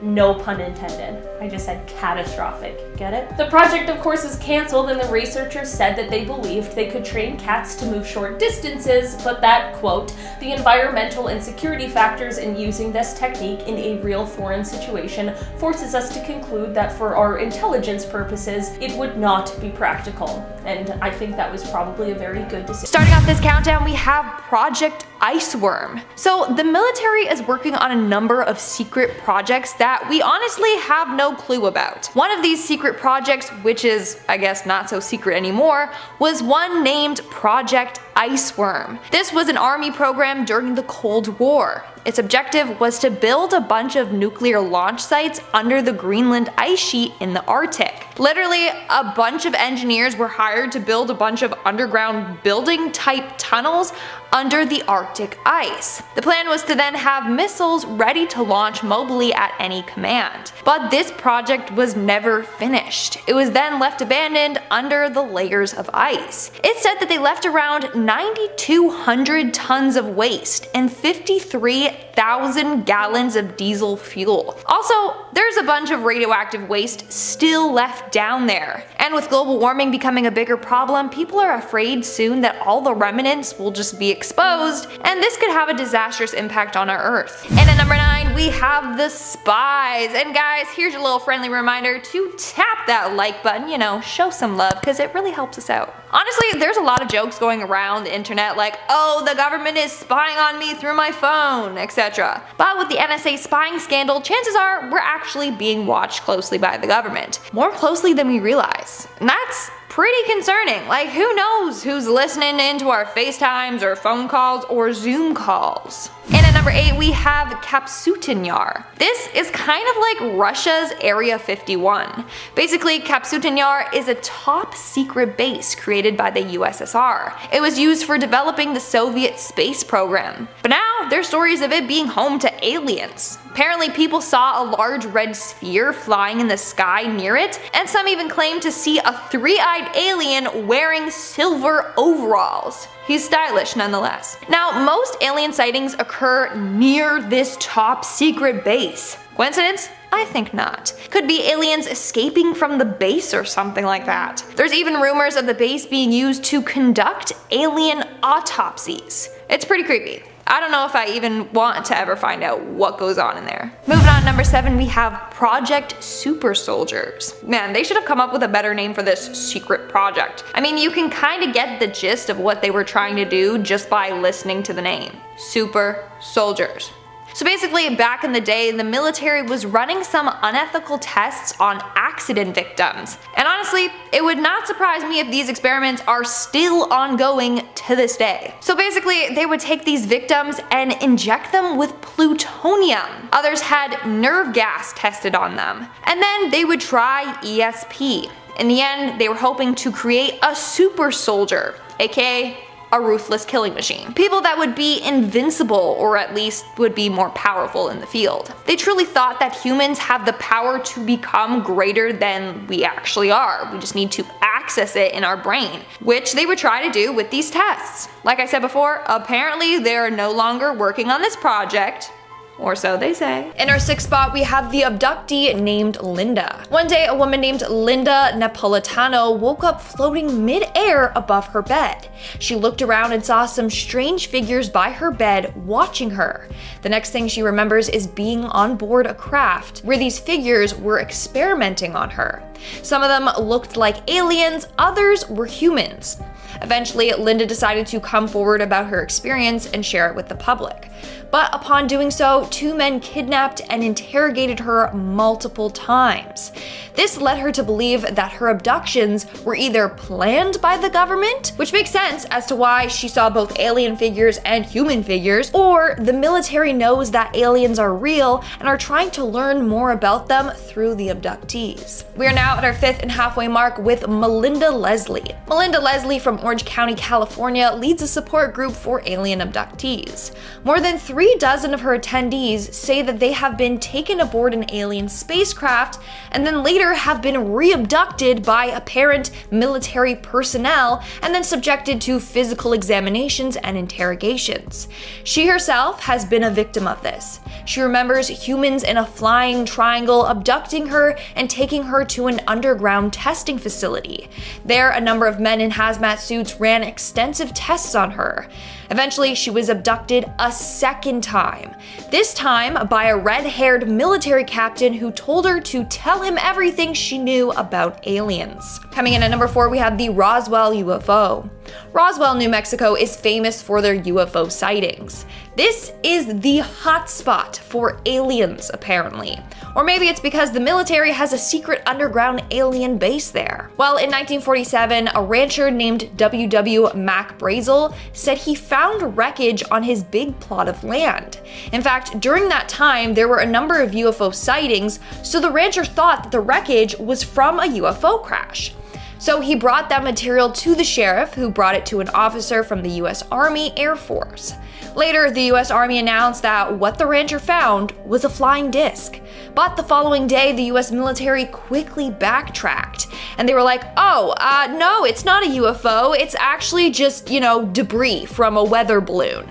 No pun intended. I just said catastrophic. Get it? The project, of course, was cancelled, and the researchers said that they believed they could train cats to move short distances, but that, quote, "the environmental and security factors in using this technique in a real foreign situation forces us to conclude that for our intelligence purposes, it would not be practical." And I think that was probably a very good decision. Starting off this countdown, we have Project Iceworm. So the military is working on a number of secret projects that we honestly have no clue about. One of these secret projects, which is, I guess, not so secret anymore, was one named Project Iceworm. This was an army program during the Cold War. Its objective was to build a bunch of nuclear launch sites under the Greenland ice sheet in the Arctic. Literally, a bunch of engineers were hired to build a bunch of underground building type tunnels under the Arctic ice. The plan was to then have missiles ready to launch mobily at any command. But this project was never finished. It was then left abandoned under the layers of ice. It said that they left around 9,200 tons of waste and 53,000 gallons of diesel fuel. Also, there's a bunch of radioactive waste still left down there. And with global warming becoming a bigger problem, people are afraid soon that all the remnants will just be exposed, and this could have a disastrous impact on our Earth. And at number 9, we have the spies. And guys, here's your little friendly reminder to tap that like button, you know, show some love, because it really helps us out. Honestly, there's a lot of jokes going around the internet like, oh, the government is spying on me through my phone, etc. But with the NSA spying scandal, chances are we're actually being watched closely by the government. More closely than we realize. And that's pretty concerning. Like, who knows who's listening into our FaceTimes or phone calls or Zoom calls. And at number 8, we have Kapustin Yar. This is kind of like Russia's Area 51. Basically, Kapustin Yar is a top secret base created by the USSR. It was used for developing the Soviet space program. But now, now there's stories of it being home to aliens. Apparently people saw a large red sphere flying in the sky near it, and some even claim to see a three-eyed alien wearing silver overalls. He's stylish nonetheless. Now, most alien sightings occur near this top secret base. Coincidence? I think not. Could be aliens escaping from the base or something like that. There's even rumors of the base being used to conduct alien autopsies. It's pretty creepy. I don't know if I even want to ever find out what goes on in there. Moving on, number 7, we have Project Super Soldiers. Man, they should have come up with a better name for this secret project. I mean, you can kind of get the gist of what they were trying to do just by listening to the name. Super Soldiers. So basically, back in the day, the military was running some unethical tests on accident victims. And honestly, it would not surprise me if these experiments are still ongoing to this day. So basically, they would take these victims and inject them with plutonium. Others had nerve gas tested on them. And then they would try ESP. In the end, they were hoping to create a super soldier, aka a ruthless killing machine. People that would be invincible, or at least would be more powerful in the field. They truly thought that humans have the power to become greater than we actually are. We just need to access it in our brain, which they would try to do with these tests. Like I said before, apparently they're no longer working on this project. Or so they say. In our 6th spot, we have the abductee named Linda. One day, a woman named Linda Napolitano woke up floating mid-air above her bed. She looked around and saw some strange figures by her bed watching her. The next thing she remembers is being on board a craft where these figures were experimenting on her. Some of them looked like aliens, others were humans. Eventually, Linda decided to come forward about her experience and share it with the public. But upon doing so, 2 men kidnapped and interrogated her multiple times. This led her to believe that her abductions were either planned by the government, which makes sense as to why she saw both alien figures and human figures, or the military knows that aliens are real and are trying to learn more about them through the abductees. We are now at our 5th and halfway mark with Melinda Leslie. Melinda Leslie from Orange County, California, leads a support group for alien abductees. More than 36 of her attendees say that they have been taken aboard an alien spacecraft and then later have been re-abducted by apparent military personnel and then subjected to physical examinations and interrogations. She herself has been a victim of this. She remembers humans in a flying triangle abducting her and taking her to an underground testing facility. There, a number of men in hazmat suits ran extensive tests on her. Eventually, she was abducted a second time. This time by a red-haired military captain who told her to tell him everything she knew about aliens. Coming in at number 4, we have the Roswell UFO. Roswell, New Mexico is famous for their UFO sightings. This is the hotspot for aliens, apparently. Or maybe it's because the military has a secret underground alien base there. Well, in 1947, a rancher named W.W. Mac Brazel said he found wreckage on his big plot of land. In fact, during that time, there were a number of UFO sightings, so the rancher thought that the wreckage was from a UFO crash. So he brought that material to the sheriff, who brought it to an officer from the US Army Air Force. Later, the US Army announced that what the rancher found was a flying disc. But the following day, the US military quickly backtracked. And they were like, no, it's not a UFO. It's actually just, debris from a weather balloon.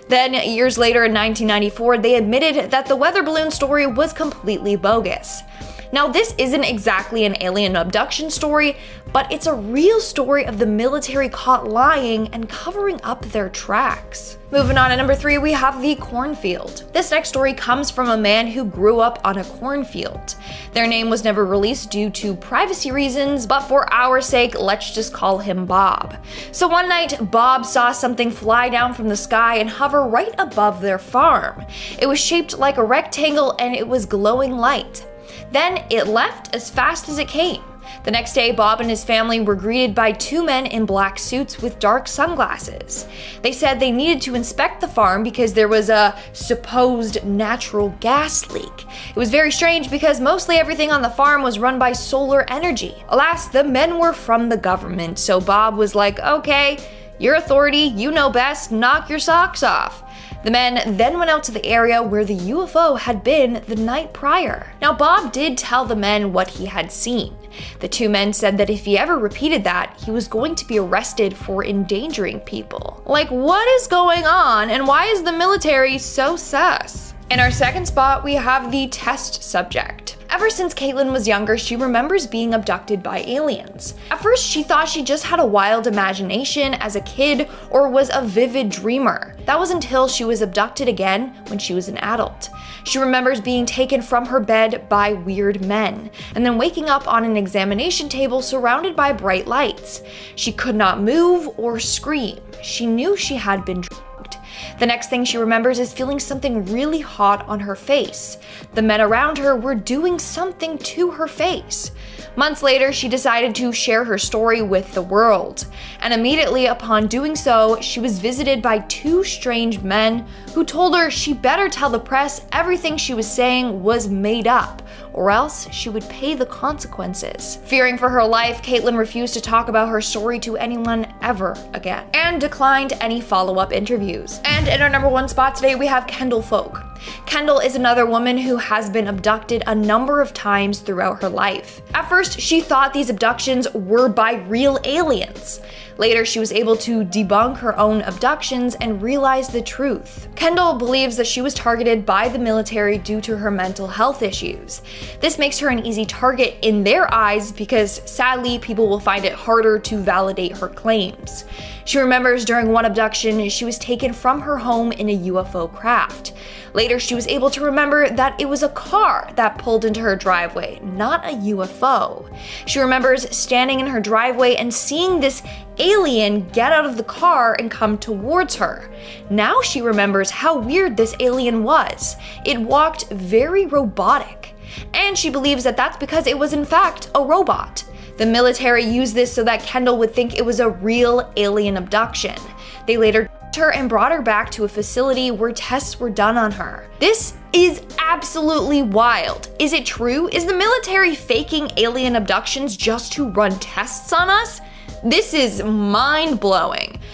Then, years later in 1994, they admitted that the weather balloon story was completely bogus. Now, this isn't exactly an alien abduction story, but it's a real story of the military caught lying and covering up their tracks. Moving on, at number 3, we have the cornfield. This next story comes from a man who grew up on a cornfield. Their name was never released due to privacy reasons, but for our sake, let's just call him Bob. So one night, Bob saw something fly down from the sky and hover right above their farm. It was shaped like a rectangle and it was glowing light. Then it left as fast as it came. The next day, Bob and his family were greeted by 2 men in black suits with dark sunglasses. They said they needed to inspect the farm because there was a supposed natural gas leak. It was very strange because mostly everything on the farm was run by solar energy. Alas, the men were from the government, so Bob was like, okay, your authority, you know best, knock your socks off. The men then went out to the area where the UFO had been the night prior. Now, Bob did tell the men what he had seen. The two men said that if he ever repeated that, he was going to be arrested for endangering people. Like, what is going on, and why is the military so sus? In our second spot, we have the test subject. Ever since Caitlin was younger, she remembers being abducted by aliens. At first, she thought she just had a wild imagination as a kid or was a vivid dreamer. That was until she was abducted again when she was an adult. She remembers being taken from her bed by weird men, and then waking up on an examination table surrounded by bright lights. She could not move or scream. She knew she had been drugged. The next thing she remembers is feeling something really hot on her face. The men around her were doing something to her face. Months later, she decided to share her story with the world. And immediately upon doing so, she was visited by two strange men who told her she better tell the press everything she was saying was made up, or else she would pay the consequences. Fearing for her life, Caitlin refused to talk about her story to anyone ever again, and declined any follow-up interviews. And in our number one spot today, we have Kendall Folk. Kendall is another woman who has been abducted a number of times throughout her life. At first, she thought these abductions were by real aliens. Later, she was able to debunk her own abductions and realize the truth. Kendall believes that she was targeted by the military due to her mental health issues. This makes her an easy target in their eyes because, sadly, people will find it harder to validate her claims. She remembers during one abduction, she was taken from her home in a UFO craft. Later, she was able to remember that it was a car that pulled into her driveway, not a UFO. She remembers standing in her driveway and seeing this alien get out of the car and come towards her. Now she remembers how weird this alien was. It walked very robotic. And she believes that that's because it was in fact a robot. The military used this so that Kendall would think it was a real alien abduction. They later her and brought her back to a facility where tests were done on her. This is absolutely wild. Is it true? Is the military faking alien abductions just to run tests on us? This is mind-blowing.